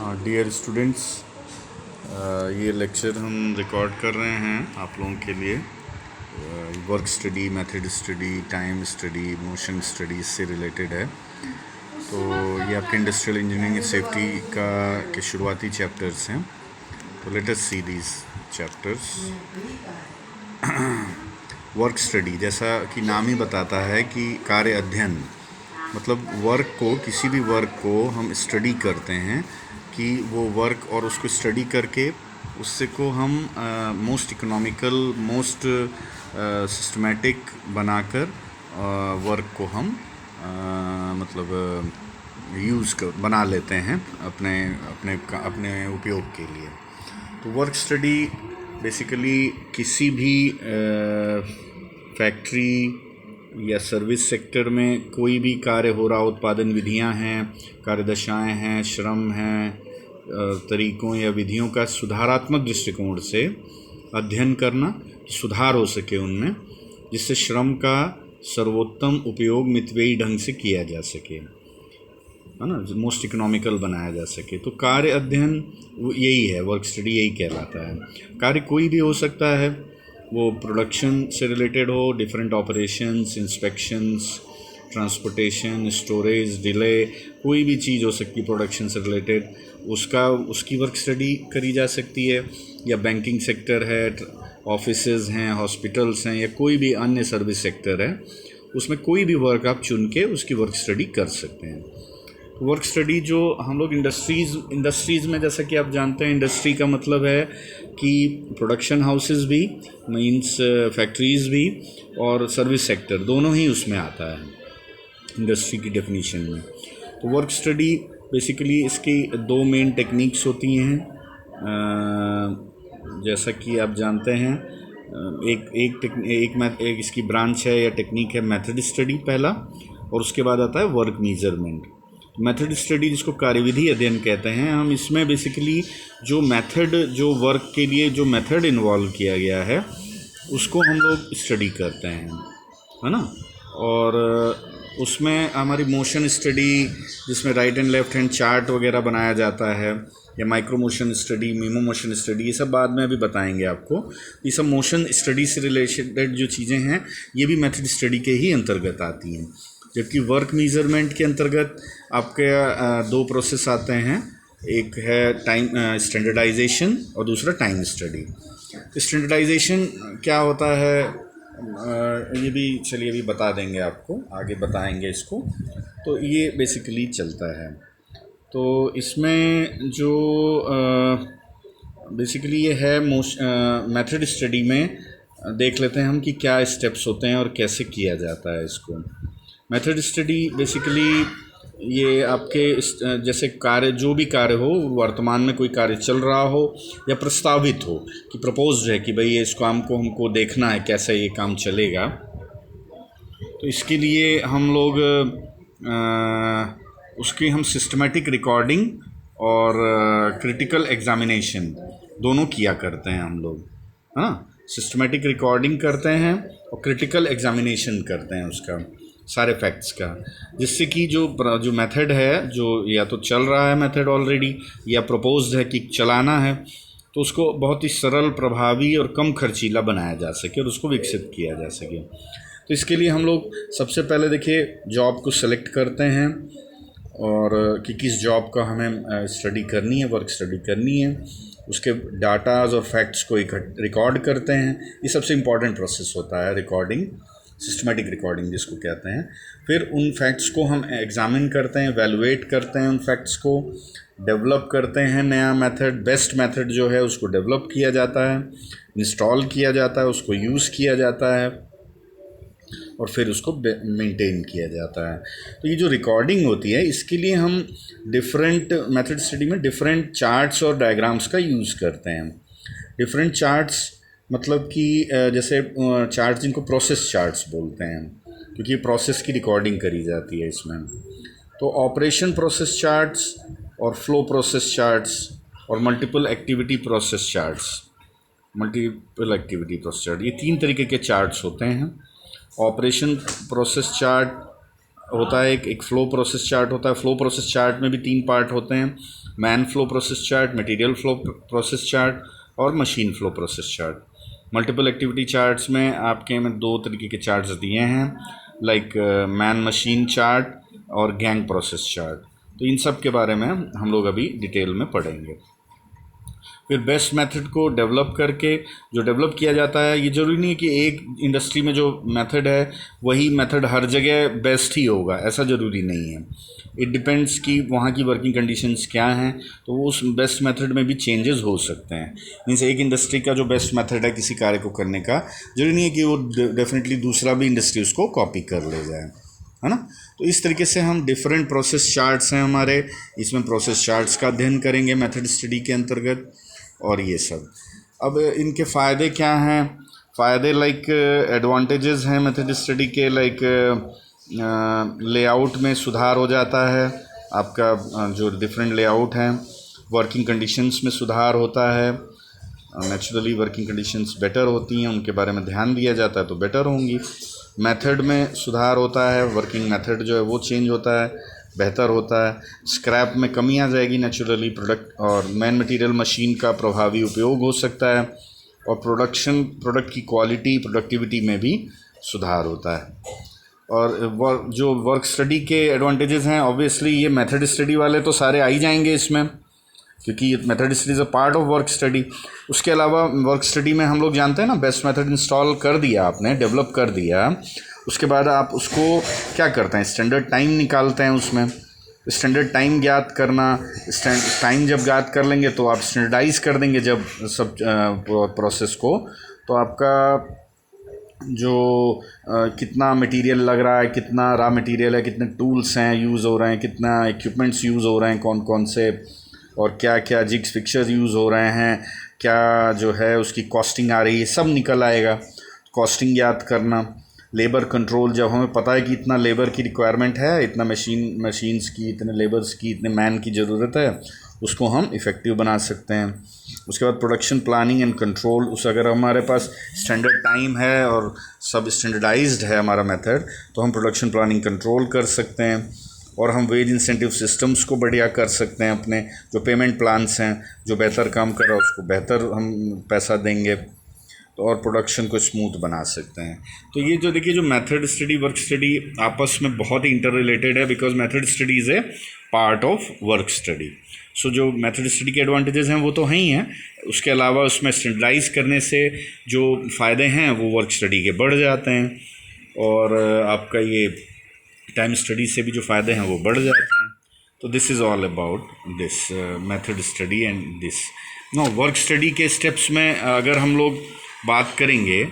Dear students, ये lecture हम record कर रहे हैं आप लोगों के लिए। Work study, method study, time study, motion study से रिलेटेड है। तो ये आपके इंडस्ट्रियल इंजीनियरिंग सेफ्टी के शुरुआती चैप्टर्स हैं। तो let us see these chapters. Work study, जैसा कि नाम ही बताता है कि कार्य अध्ययन, मतलब वर्क को, किसी भी वर्क को हम स्टडी करते हैं कि वो वर्क, और उसको स्टडी करके उससे को हम मोस्ट इकोनॉमिकल, मोस्ट सिस्टमेटिक बनाकर वर्क को हम मतलब बना लेते हैं अपने अपने अपने उपयोग के लिए। तो वर्क स्टडी बेसिकली किसी भी फैक्ट्री या सर्विस सेक्टर में कोई भी कार्य हो रहा, उत्पादन विधियां हैं, कार्यदशाएं हैं, श्रम हैं, तरीकों या विधियों का सुधारात्मक दृष्टिकोण से अध्ययन करना, सुधार हो सके उनमें, जिससे श्रम का सर्वोत्तम उपयोग मितव्ययी ढंग से किया जा सके, है ना, मोस्ट इकोनॉमिकल बनाया जा सके। तो कार्य अध्ययन यही है, वर्क स्टडी यही कहलाता है। कार्य कोई भी हो सकता है, वो प्रोडक्शन से रिलेटेड हो, different operations, inspections, transportation, storage, delay, कोई भी चीज़ हो सकती है प्रोडक्शन से रिलेटेड, उसकी वर्क स्टडी करी जा सकती है। या बैंकिंग सेक्टर है, ऑफिसेज हैं, हॉस्पिटल्स हैं, या कोई भी अन्य सर्विस सेक्टर है, उसमें कोई भी वर्क आप चुन के उसकी वर्क स्टडी कर सकते हैं। वर्क स्टडी जो हम लोग इंडस्ट्रीज़ में, जैसा कि आप जानते हैं, इंडस्ट्री का मतलब है कि प्रोडक्शन हाउसेस भी, मीन्स फैक्ट्रीज़ भी, और सर्विस सेक्टर, दोनों ही उसमें आता है इंडस्ट्री की डेफिनेशन में। तो वर्क स्टडी बेसिकली इसकी दो मेन टेक्निक्स होती हैं, जैसा कि आप जानते हैं। एक इसकी ब्रांच है या टेक्निक है मेथड स्टडी पहला, और उसके बाद आता है वर्क मेजरमेंट। मेथड स्टडी, जिसको कार्यविधि अध्ययन कहते हैं, हम इसमें बेसिकली जो मेथड, जो वर्क के लिए जो मेथड इन्वॉल्व किया गया है, उसको हम लोग स्टडी करते हैं, है ना। और उसमें हमारी मोशन स्टडी, जिसमें right and left hand chart वगैरह बनाया जाता है, या micro motion study, memo motion study, ये सब बाद में अभी बताएंगे आपको। ये सब मोशन स्टडी से रिलेटेड जो चीज़ें हैं, ये भी मेथड स्टडी के ही अंतर्गत आती हैं। जबकि वर्क मेजरमेंट के अंतर्गत आपके दो प्रोसेस आते हैं, एक है टाइम स्टैंडर्डाइजेशन और दूसरा टाइम स्टडी। स्टैंडर्डाइजेशन क्या होता है, ये भी चलिए अभी बता देंगे आपको, आगे बताएंगे इसको। तो ये बेसिकली चलता है। तो इसमें जो बेसिकली ये है मेथड स्टडी में देख लेते हैं हम कि क्या स्टेप्स होते हैं और कैसे किया जाता है इसको। मेथड स्टडी बेसिकली ये आपके जैसे कार्य, जो भी कार्य हो, वर्तमान में कोई कार्य चल रहा हो या प्रस्तावित हो, कि प्रपोज्ड है कि भाई इस काम को हमको देखना है कैसे ये काम चलेगा। तो इसके लिए हम लोग उसकी हम सिस्टमेटिक रिकॉर्डिंग और क्रिटिकल एग्जामिनेशन दोनों किया करते हैं हम लोग, हाँ। सिस्टमेटिक रिकॉर्डिंग करते हैं और क्रिटिकल एग्जामिनेशन करते हैं उसका, सारे फैक्ट्स का, जिससे कि जो मेथड है, जो या तो चल रहा है मेथड ऑलरेडी, या प्रपोज्ड है कि चलाना है, तो उसको बहुत ही सरल, प्रभावी और कम खर्चीला बनाया जा सके और उसको विकसित किया जा सके। तो इसके लिए हम लोग सबसे पहले देखिए जॉब को सेलेक्ट करते हैं, और कि किस जॉब का हमें स्टडी करनी है, वर्क स्टडी करनी है। उसके डाटाज और फैक्ट्स को रिकॉर्ड करते हैं। ये सबसे इम्पॉर्टेंट प्रोसेस होता है, रिकॉर्डिंग, सिस्टमेटिक रिकॉर्डिंग जिसको कहते हैं। फिर उन फैक्ट्स को हम एग्जामिन करते हैं, वैल्यूएट करते हैं, उन फैक्ट्स को डेवलप करते हैं। नया मेथड, बेस्ट मेथड जो है, उसको डेवलप किया जाता है, इंस्टॉल किया जाता है, उसको यूज़ किया जाता है, और फिर उसको मेंटेन किया जाता है। तो ये जो रिकॉर्डिंग होती है, इसके लिए हम डिफरेंट मेथड स्टडी में डिफरेंट चार्ट्स और डायग्राम्स का यूज़ करते हैं। डिफरेंट चार्ट्स मतलब कि जैसे चार्ट्स जिनको प्रोसेस चार्ट्स बोलते हैं, क्योंकि प्रोसेस की रिकॉर्डिंग करी जाती है इसमें। तो ऑपरेशन प्रोसेस चार्ट्स और फ्लो प्रोसेस चार्ट्स और मल्टीपल एक्टिविटी प्रोसेस चार्ट, ये तीन तरीके के चार्ट्स होते हैं। ऑपरेशन प्रोसेस चार्ट होता है, एक फ्लो प्रोसेस चार्ट होता है। फ्लो प्रोसेस चार्ट में भी 3 पार्ट होते हैं, man flow process chart, material flow process chart और machine flow process chart. Multiple activity charts में आपके में 2 तरीके के चार्ट्स दिए हैं, लाइक मैन मशीन चार्ट और गैंग प्रोसेस चार्ट। तो इन सब के बारे में हम लोग अभी डिटेल में पढ़ेंगे। फिर बेस्ट मेथड को डेवलप करके, जो डेवलप किया जाता है, ये ज़रूरी नहीं है कि एक इंडस्ट्री में जो मेथड है वही मेथड हर जगह बेस्ट ही होगा, ऐसा ज़रूरी नहीं है। इट डिपेंड्स कि वहाँ की वर्किंग कंडीशंस क्या हैं, तो वो उस बेस्ट मेथड में भी चेंजेस हो सकते हैं। मीन्स एक इंडस्ट्री का जो बेस्ट मेथड है किसी कार्य को करने का, ज़रूरी नहीं है कि वो डेफिनेटली दूसरा भी इंडस्ट्री उसको कॉपी कर ले जाए, है ना। तो इस तरीके से हम डिफरेंट प्रोसेस चार्ट्स हैं हमारे, इसमें प्रोसेस चार्ट्स का अध्ययन करेंगे मेथड स्टडी के अंतर्गत। और ये सब, अब इनके फ़ायदे क्या हैं? फ़ायदे लाइक एडवांटेजेस हैं मेथड स्टडी के, लाइक लेआउट में सुधार हो जाता है आपका, जो डिफरेंट लेआउट हैं। वर्किंग कंडीशंस में सुधार होता है, नेचुरली वर्किंग कंडीशंस बेटर होती हैं, उनके बारे में ध्यान दिया जाता है तो बेटर होंगी। मेथड में सुधार होता है, वर्किंग मेथड जो है वो चेंज होता है, बेहतर होता है। स्क्रैप में कमी आ जाएगी नेचुरली, प्रोडक्ट और मैन मटेरियल मशीन का प्रभावी उपयोग हो सकता है, और प्रोडक्ट की क्वालिटी, प्रोडक्टिविटी में भी सुधार होता है। और जो वर्क स्टडी के एडवांटेजेस हैं, ऑब्वियसली ये मेथड स्टडी वाले तो सारे आ ही जाएंगे इसमें, क्योंकि method study is a part of work study. उसके अलावा वर्क स्टडी में हम लोग जानते हैं ना, बेस्ट मेथड इंस्टॉल कर दिया आपने, डेवलप कर दिया, उसके बाद आप उसको क्या करते हैं, स्टैंडर्ड टाइम निकालते हैं। उसमें स्टैंडर्ड टाइम ज्ञात करना, टाइम जब ज्ञात कर लेंगे तो आप स्टैंडर्डाइज कर देंगे जब सब प्रोसेस को, तो आपका जो कितना मटेरियल लग रहा है, कितना रॉ मटेरियल है, कितने टूल्स हैं यूज़ हो रहे हैं, कितना इक्विपमेंट्स यूज़ हो रहे हैं, कौन कौन से, और क्या क्या जिग्स फिक्चर्स यूज़ हो रहे हैं, क्या जो है उसकी कॉस्टिंग आ रही है, सब निकल आएगा। कॉस्टिंग याद करना, लेबर कंट्रोल, जब हमें पता है कि इतना लेबर की रिक्वायरमेंट है, इतना मशीन्स की, इतने लेबर्स की, इतने मैन की ज़रूरत है, उसको हम इफ़ेक्टिव बना सकते हैं। उसके बाद प्रोडक्शन प्लानिंग एंड कंट्रोल, उस अगर हमारे पास स्टैंडर्ड टाइम है और सब स्टैंडर्डाइज्ड है हमारा मेथड, तो हम प्रोडक्शन प्लानिंग कंट्रोल कर सकते हैं, और हम वेज इंसेंटिव सिस्टम्स को बढ़िया कर सकते हैं। अपने जो पेमेंट प्लान्स हैं, जो बेहतर काम कर रहा है उसको बेहतर हम पैसा देंगे, तो और प्रोडक्शन को स्मूथ बना सकते हैं। तो ये जो देखिए, जो मेथड स्टडी वर्क स्टडी आपस में बहुत ही इंटर रिलेटेड है, because method study is a part of work study. So जो मेथड स्टडी के एडवांटेजेस हैं वो तो हैं ही हैं, उसके अलावा उसमें स्टैंडर्डाइज करने से जो फ़ायदे हैं वो वर्क स्टडी के बढ़ जाते हैं, और आपका ये टाइम स्टडी से भी जो फ़ायदे हैं वो बढ़ जाते हैं। तो this is all about this method study and this no work study के स्टेप्स में अगर हम लोग बात करेंगे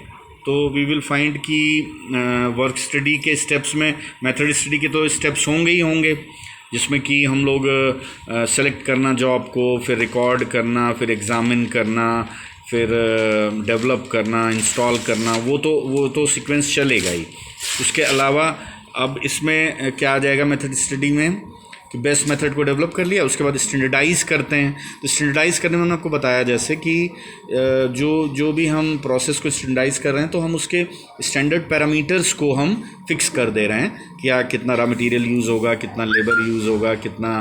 तो वी विल फाइंड कि वर्क स्टडी के स्टेप्स में मेथड स्टडी के तो स्टेप्स होंगे ही होंगे, जिसमें कि हम लोग सेलेक्ट करना जॉब को, फिर रिकॉर्ड करना, फिर एग्ज़ामिन करना, फिर डेवलप करना, इंस्टॉल करना, वो तो सीक्वेंस चलेगा ही। उसके अलावा अब इसमें क्या आ जाएगा मेथड स्टडी में, कि बेस्ट मेथड को डेवलप कर लिया, उसके बाद स्टैंडर्डाइज़ करते हैं। तो स्टैंडर्डाइज़ करने में मैंने आपको बताया जैसे कि जो भी हम प्रोसेस को स्टैंडर्डाइज़ कर रहे हैं, तो हम उसके स्टैंडर्ड पैरामीटर्स को हम फिक्स कर दे रहे हैं, क्या कितना रॉ मटेरियल यूज़ होगा, कितना लेबर यूज़ होगा, कितना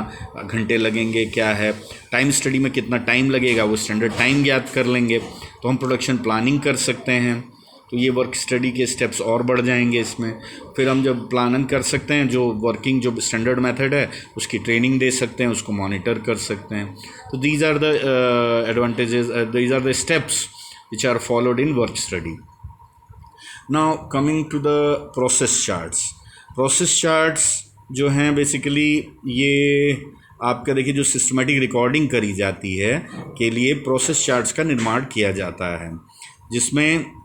घंटे लगेंगे, क्या है टाइम स्टडी में कितना टाइम लगेगा, वो स्टैंडर्ड टाइम ज्ञात कर लेंगे, तो हम प्रोडक्शन प्लानिंग कर सकते हैं। तो ये वर्क स्टडी के स्टेप्स और बढ़ जाएंगे इसमें। फिर हम जब प्लानिंग कर सकते हैं, जो वर्किंग जो स्टैंडर्ड मेथड है उसकी ट्रेनिंग दे सकते हैं, उसको मॉनिटर कर सकते हैं। तो these are the advantages, these are the steps which are followed in work study. Now coming to the process charts. Process charts जो हैं बेसिकली ये आपका देखिए, जो सिस्टमेटिक रिकॉर्डिंग करी जाती है के लिए प्रोसेस चार्ट्स का निर्माण किया जाता है, जिसमें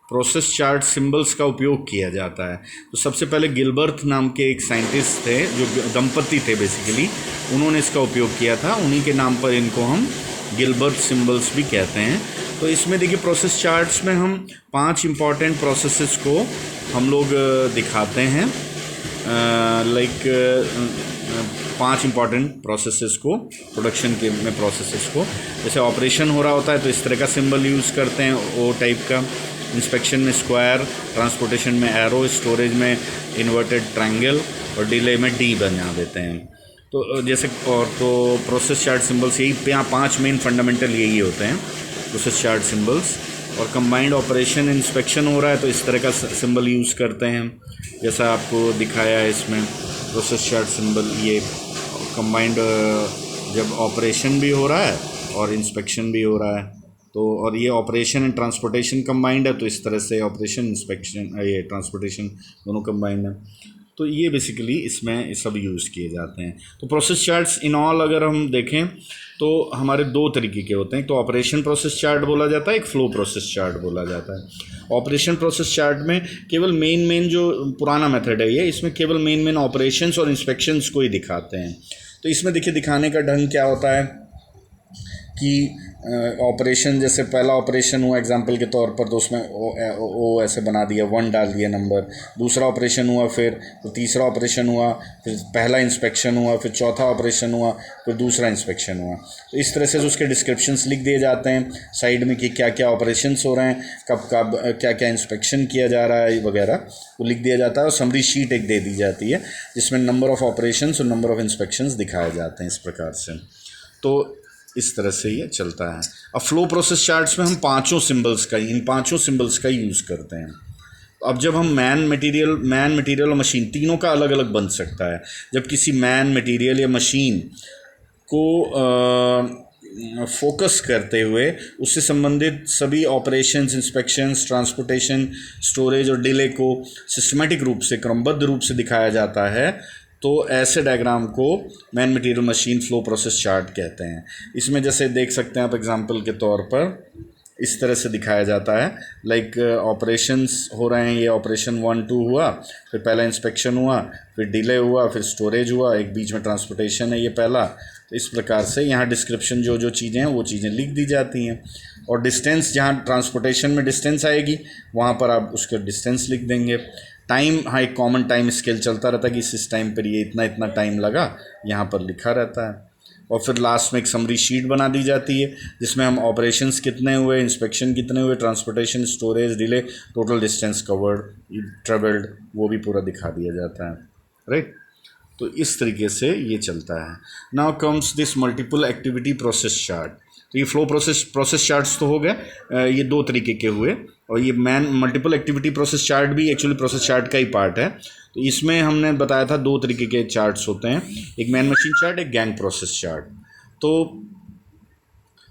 प्रोसेस चार्ट सिंबल्स का उपयोग किया जाता है। तो सबसे पहले गिलबर्ट नाम के एक साइंटिस्ट थे, जो दंपति थे बेसिकली, उन्होंने इसका उपयोग किया था, उन्हीं के नाम पर इनको हम गिलबर्ट सिंबल्स भी कहते हैं। तो इसमें देखिए, प्रोसेस चार्ट्स में हम 5 इम्पॉर्टेंट प्रोसेसेस को हम लोग दिखाते हैं, लाइक 5 इम्पॉर्टेंट प्रोसेसेस को, प्रोडक्शन के में प्रोसेसेस को, जैसे ऑपरेशन हो रहा होता है तो इस तरह का सिंबल यूज़ करते हैं, ओ टाइप का। इंस्पेक्शन में स्क्वायर, ट्रांसपोर्टेशन में एरो, स्टोरेज में इन्वर्टेड ट्रायंगल और डिले में डी बना देते हैं। तो जैसे और तो प्रोसेस चार्ट सिंबल्स यही यहाँ 5 मेन फंडामेंटल यही होते हैं प्रोसेस चार्ट सिंबल्स। और कंबाइंड ऑपरेशन इंस्पेक्शन हो रहा है तो इस तरह का सिंबल यूज़ करते हैं, जैसा आपको दिखाया है इसमें प्रोसेस चार्ट सिंबल। ये कंबाइंड जब ऑपरेशन भी हो रहा है और इंस्पेक्शन भी हो रहा है तो, और ये ऑपरेशन एंड ट्रांसपोर्टेशन कंबाइंड है तो इस तरह से ऑपरेशन इंस्पेक्शन ये ट्रांसपोर्टेशन दोनों कंबाइंड है। तो ये बेसिकली इसमें सब यूज़ किए जाते हैं। तो प्रोसेस चार्ट्स इन ऑल अगर हम देखें तो हमारे 2 तरीके के होते हैं। तो ऑपरेशन प्रोसेस चार्ट बोला जाता है, एक फ्लो प्रोसेस चार्ट बोला जाता है। ऑपरेशन प्रोसेस चार्ट में केवल मेन जो पुराना मेथड है ये, इसमें केवल मेन ऑपरेशंस और इंस्पेक्शंस को ही दिखाते हैं। तो इसमें देखिए दिखाने का ढंग क्या होता है कि ऑपरेशन, जैसे पहला ऑपरेशन हुआ एग्जांपल के तौर पर तो उसमें ओ ऐसे बना दिया, 1 डाल दिया नंबर। दूसरा ऑपरेशन हुआ, फिर तीसरा ऑपरेशन हुआ, फिर पहला इंस्पेक्शन हुआ, फिर चौथा ऑपरेशन हुआ, फिर दूसरा इंस्पेक्शन हुआ। तो इस तरह से उसके डिस्क्रिप्शंस लिख दिए जाते हैं साइड में कि क्या क्या ऑपरेशंस हो रहे हैं, कब कब क्या क्या इंस्पेक्शन किया जा रहा है वगैरह, वो लिख दिया जाता है। और समरी शीट एक दे दी जाती है जिसमें नंबर ऑफ़ ऑपरेशंस और नंबर ऑफ़ इंस्पेक्शंस दिखाए जाते हैं इस प्रकार से। तो इस तरह से ये चलता है। अब फ्लो प्रोसेस चार्ट्स में हम इन पांचों सिंबल्स का यूज़ करते हैं। अब जब हम मैन मटेरियल और मशीन तीनों का अलग अलग बन सकता है। जब किसी मैन, मटेरियल या मशीन को फोकस करते हुए उससे संबंधित सभी ऑपरेशंस, इंस्पेक्शंस, ट्रांसपोर्टेशन, स्टोरेज और डिले को सिस्टमेटिक रूप से, क्रमबद्ध रूप से दिखाया जाता है, तो ऐसे डायग्राम को man, material, machine flow process chart कहते हैं। इसमें जैसे देख सकते हैं आप एग्जांपल के तौर पर इस तरह से दिखाया जाता है। लाइक ऑपरेशंस हो रहे हैं, ये ऑपरेशन 1, 2 हुआ, फिर पहला इंस्पेक्शन हुआ, फिर डिले हुआ, फिर स्टोरेज हुआ, एक बीच में ट्रांसपोर्टेशन है ये पहला। तो इस प्रकार से यहाँ डिस्क्रिप्शन जो चीज़ें हैं वो चीज़ें लिख दी जाती हैं। और डिस्टेंस, जहाँ ट्रांसपोर्टेशन में डिस्टेंस आएगी वहाँ पर आप उसका डिस्टेंस लिख देंगे। टाइम, हाँ, एक कॉमन टाइम स्केल चलता रहता है कि इस टाइम पर ये इतना टाइम लगा, यहाँ पर लिखा रहता है। और फिर लास्ट में एक समरी शीट बना दी जाती है जिसमें हम ऑपरेशंस कितने हुए, इंस्पेक्शन कितने हुए, transportation, storage, delay, total distance covered, travelled, वो भी पूरा दिखा दिया जाता है, राइट। तो इस तरीके से ये चलता है। Now comes this multiple activity process chart. तो ये फ्लो प्रोसेस चार्ट्स तो हो गए, ये 2 तरीके के हुए। और ये मल्टीपल एक्टिविटी प्रोसेस चार्ट भी एक्चुअली प्रोसेस चार्ट का ही पार्ट है। तो इसमें हमने बताया था 2 तरीके के चार्ट्स होते हैं, एक मैन मशीन चार्ट, एक गैंग प्रोसेस चार्ट। तो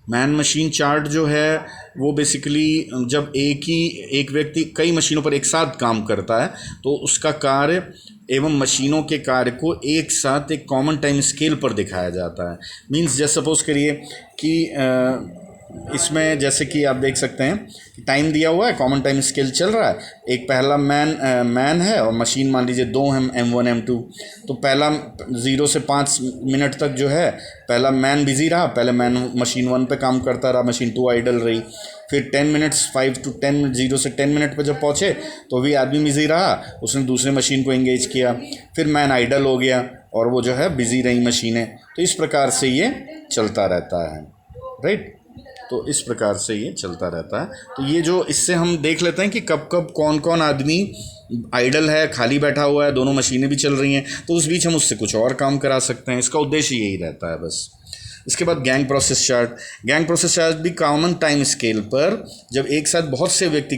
मैन मशीन चार्ट जो है वो बेसिकली जब एक व्यक्ति कई मशीनों पर एक साथ काम करता है तो उसका कार्य एवं मशीनों के कार्य को एक साथ एक कॉमन टाइम स्केल पर दिखाया जाता है। मींस जैसे सपोज करिए कि इसमें जैसे कि आप देख सकते हैं कि टाइम दिया हुआ है, कॉमन टाइम स्केल चल रहा है। एक पहला मैन है और मशीन मान लीजिए 2 हैं, M1 M2। तो पहला 0 से 5 मिनट तक जो है पहला मैन बिजी रहा, पहले मैन मशीन 1 पे काम करता रहा, मशीन 2 आइडल रही। फिर 10 मिनट्स 5 to 10 0 से 10 मिनट पर जब पहुँचे तो भी आदमी बिजी रहा, उसने दूसरे मशीन को एंगेज किया। फिर मैन आइडल हो गया और वो जो है बिजी रही मशीनें। तो इस प्रकार से ये चलता रहता है, राइट। तो इस प्रकार से ये चलता रहता है। तो ये जो इससे हम देख लेते हैं कि कब कब कौन कौन आदमी आइडल है, खाली बैठा हुआ है, दोनों मशीनें भी चल रही हैं, तो उस बीच हम उससे कुछ और काम करा सकते हैं। इसका उद्देश्य यही रहता है बस। इसके बाद गैंग प्रोसेस चार्ट भी कॉमन टाइम स्केल पर जब एक साथ बहुत से व्यक्ति